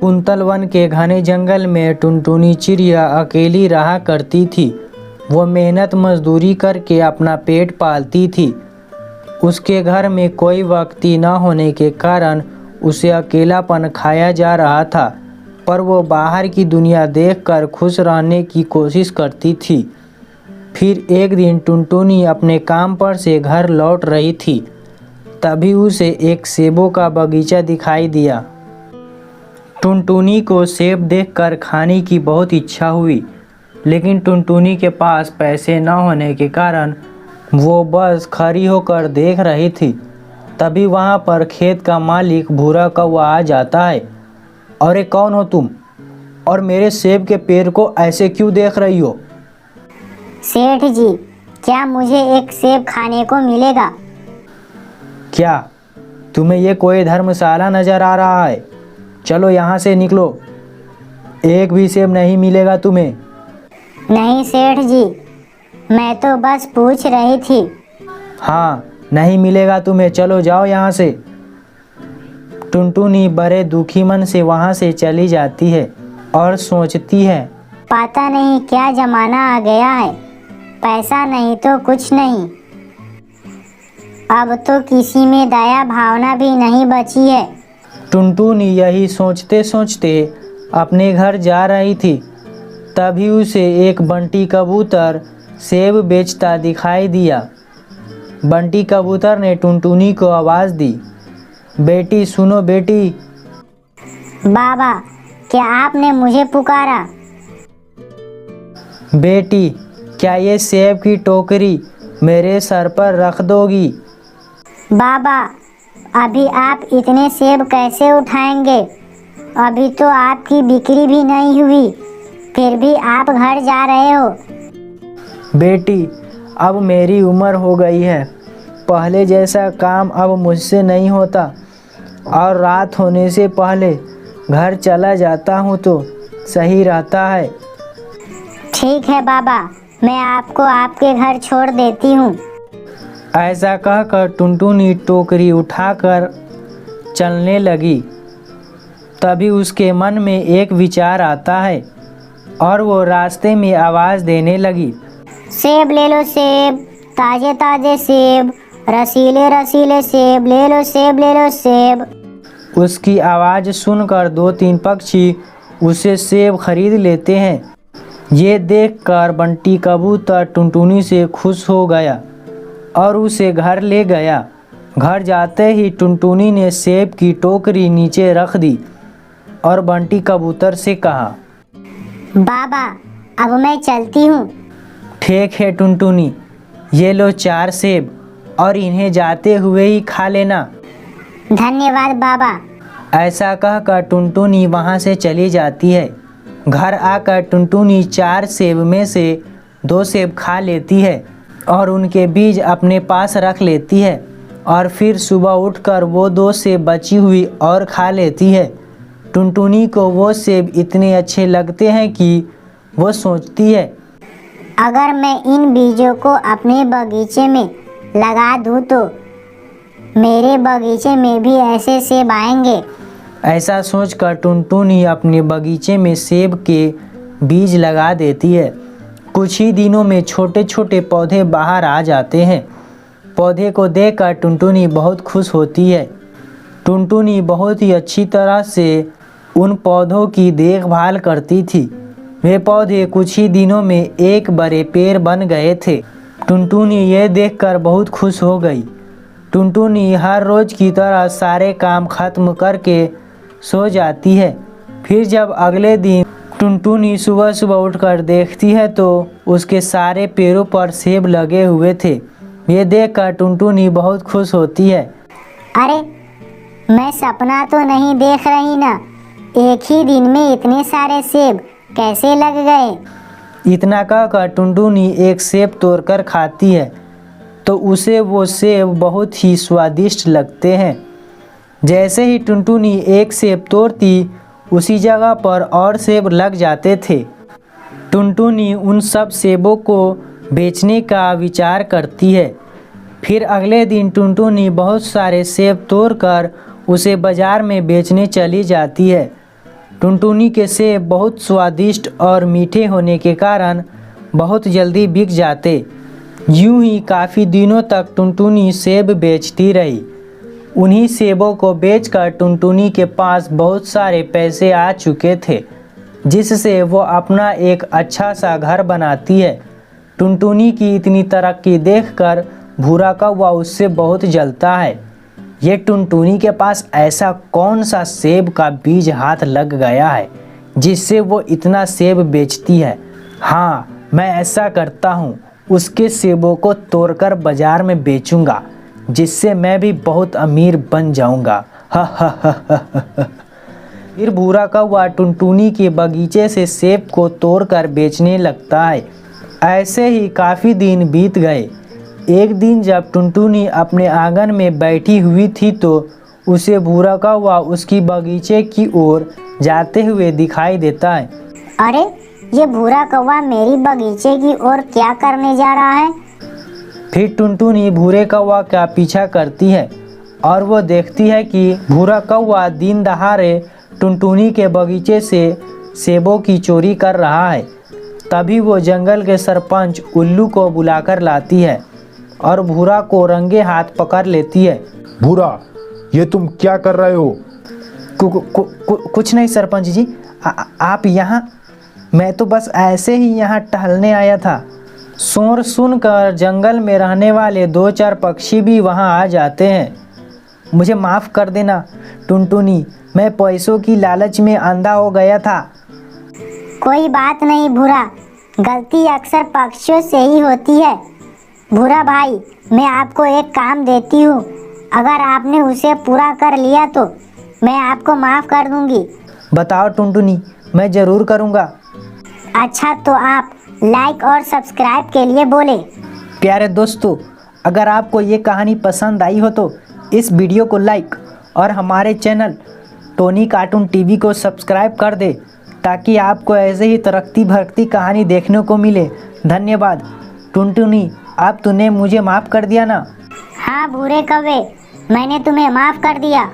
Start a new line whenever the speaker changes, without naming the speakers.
शकुंतल one के घने जंगल में टुनटुनी चिड़िया अकेली रहा करती थी। वो मेहनत मजदूरी करके अपना पेट पालती थी। उसके घर में कोई व्यक्ति न होने के कारण उसे अकेलापन खाया जा रहा था, पर वो बाहर की दुनिया देखकर खुश रहने की कोशिश करती थी। फिर एक दिन टुनटुनी अपने काम पर से घर लौट रही थी। तभी उसे एक सेबों का बगीचा दिखाई दिया। टुनटुनी को सेब देखकर खाने की बहुत इच्छा हुई, लेकिन टुनटुनी के पास पैसे न होने के कारण वो बस खड़ी होकर देख रही थी। तभी वहाँ पर खेत का मालिक भूरा कौवा आ जाता है। अरे कौन हो तुम, और मेरे सेब के पेड़ को ऐसे क्यों देख रही हो?
सेठ जी, क्या मुझे एक सेब खाने को मिलेगा?
क्या तुम्हें ये कोई धर्मशाला नजर आ रहा है? चलो यहाँ से निकलो, एक भी सेब नहीं मिलेगा तुम्हें।
नहीं सेठ जी, मैं तो बस पूछ रही थी।
हाँ, नहीं मिलेगा तुम्हें, चलो जाओ यहाँ से। टुनटुनी बड़े दुखी मन से वहाँ से चली जाती है और सोचती है,
पता नहीं क्या जमाना आ गया है, पैसा नहीं तो कुछ नहीं। अब तो किसी में दया भावना भी नहीं बची है।
टुनटुनी यही सोचते सोचते अपने घर जा रही थी। तभी उसे एक बंटी कबूतर सेब बेचता दिखाई दिया। बंटी कबूतर ने टुनटुनी को आवाज़ दी, बेटी सुनो बेटी।
बाबा, क्या आपने मुझे पुकारा?
बेटी, क्या ये सेब की टोकरी मेरे सर पर रख दोगी?
बाबा, अभी आप इतने सेब कैसे उठाएंगे? अभी तो आपकी बिक्री भी नहीं हुई, फिर भी आप घर जा रहे हो।
बेटी, अब मेरी उम्र हो गई है, पहले जैसा काम अब मुझसे नहीं होता, और रात होने से पहले घर चला जाता हूँ तो सही रहता है।
ठीक है बाबा, मैं आपको आपके घर छोड़ देती हूँ।
ऐसा कहकर टुनटुनी टोकरी उठाकर चलने लगी। तभी उसके मन में एक विचार आता है और वो रास्ते में आवाज़ देने लगी,
सेब ले लो सेब, ताजे ताजे सेब, रसीले रसीले सेब, ले लो सेब, ले लो सेब।
उसकी आवाज़ सुनकर दो तीन पक्षी उसे सेब खरीद लेते हैं। ये देखकर बंटी कबूतर टुनटुनी से खुश हो गया और उसे घर ले गया। घर जाते ही टुनटुनी ने सेब की टोकरी नीचे रख दी और बंटी कबूतर से कहा,
बाबा, अब मैं चलती हूँ।
ठीक है टुनटुनी, ये लो 4 सेब और इन्हें जाते हुए ही खा लेना।
धन्यवाद बाबा।
ऐसा कहकर टुनटुनी वहाँ से चली जाती है। घर आकर टुनटुनी 4 सेब में से 2 सेब खा लेती है और उनके बीज अपने पास रख लेती है, और फिर सुबह उठकर वो 2 सेब बची हुई और खा लेती है। टुनटुनी को वो सेब इतने अच्छे लगते हैं कि वो सोचती है,
अगर मैं इन बीजों को अपने बगीचे में लगा दूँ तो मेरे बगीचे में भी ऐसे सेब आएंगे।
ऐसा सोचकर टुनटुनी अपने बगीचे में सेब के बीज लगा देती है। कुछ ही दिनों में छोटे छोटे पौधे बाहर आ जाते हैं। पौधे को देखकर टुनटुनी बहुत खुश होती है। टुनटुनी बहुत ही अच्छी तरह से उन पौधों की देखभाल करती थी। वे पौधे कुछ ही दिनों में एक बड़े पेड़ बन गए थे। टुनटुनी ये देखकर बहुत खुश हो गई। टुनटुनी हर रोज़ की तरह सारे काम खत्म करके सो जाती है। फिर जब अगले दिन टुनटुनी सुबह सुबह उठकर देखती है तो उसके सारे पेड़ों पर सेब लगे हुए थे। ये देखकर टुनटुनी बहुत खुश होती है।
अरे, मैं सपना तो नहीं देख रही ना, एक ही दिन में इतने सारे सेब कैसे लग गए?
इतना कहकर टुनटुनी एक सेब तोड़कर खाती है तो उसे वो सेब बहुत ही स्वादिष्ट लगते हैं। जैसे ही टुनटुनी एक सेब तोड़ती, उसी जगह पर और सेब लग जाते थे। टुनटुनी उन सब सेबों को बेचने का विचार करती है। फिर अगले दिन टुनटुनी बहुत सारे सेब तोड़कर उसे बाज़ार में बेचने चली जाती है। टुनटुनी के सेब बहुत स्वादिष्ट और मीठे होने के कारण बहुत जल्दी बिक जाते। यूं ही काफ़ी दिनों तक टुनटुनी सेब बेचती रही। उन्हीं सेबों को बेचकर टुनटुनी के पास बहुत सारे पैसे आ चुके थे, जिससे वो अपना एक अच्छा सा घर बनाती है। टुनटुनी की इतनी तरक्की देखकर भूरा कौवा उससे बहुत जलता है। ये टुनटुनी के पास ऐसा कौन सा सेब का बीज हाथ लग गया है जिससे वो इतना सेब बेचती है। हाँ, मैं ऐसा करता हूँ, उसके सेबों को तोड़कर बाजार में बेचूंगा, जिससे मैं भी बहुत अमीर बन जाऊंगा। फिर भूरा कौवा टुनटुनी के बगीचे से सेब को तोड़कर बेचने लगता है। ऐसे ही काफ़ी दिन बीत गए। एक दिन जब टुनटुनी अपने आंगन में बैठी हुई थी तो उसे भूरा कौवा उसकी बगीचे की ओर जाते हुए दिखाई देता है।
अरे, ये भूरा कौवा मेरी बगीचे की ओर क्या करने जा रहा है?
फिर टुनटुनी भूरे कौवा का पीछा करती है और वो देखती है कि भूरा कौवा दिन दहाड़े टुनटुनी के बगीचे से सेबों की चोरी कर रहा है। तभी वो जंगल के सरपंच उल्लू को बुलाकर लाती है और भूरा को रंगे हाथ पकड़ लेती है।
भूरा, ये तुम क्या कर रहे हो?
कुछ नहीं सरपंच जी, आप यहाँ? मैं तो बस ऐसे ही यहाँ टहलने आया था। शोर सुनकर जंगल में रहने वाले 2-4 पक्षी भी वहाँ आ जाते हैं। मुझे माफ़ कर देना टुनटुनी, मैं पैसों की लालच में अंधा हो गया था।
कोई बात नहीं भूरा, गलती अक्सर पक्षियों से ही होती है। भूरा भाई, मैं आपको एक काम देती हूँ, अगर आपने उसे पूरा कर लिया तो मैं आपको माफ़ कर दूँगी।
बताओ टुनटुनी, मैं ज़रूर करूँगा।
अच्छा, तो आप लाइक और सब्सक्राइब के लिए बोले।
प्यारे दोस्तों, अगर आपको ये कहानी पसंद आई हो तो इस वीडियो को लाइक और हमारे चैनल टोनी कार्टून टीवी को सब्सक्राइब कर दे, ताकि आपको ऐसे ही तरक्की भरती कहानी देखने को मिले। धन्यवाद टुनटुनी, अब तूने मुझे माफ़ कर दिया ना?
हाँ भूरे कौवे, मैंने तुम्हें माफ़ कर दिया।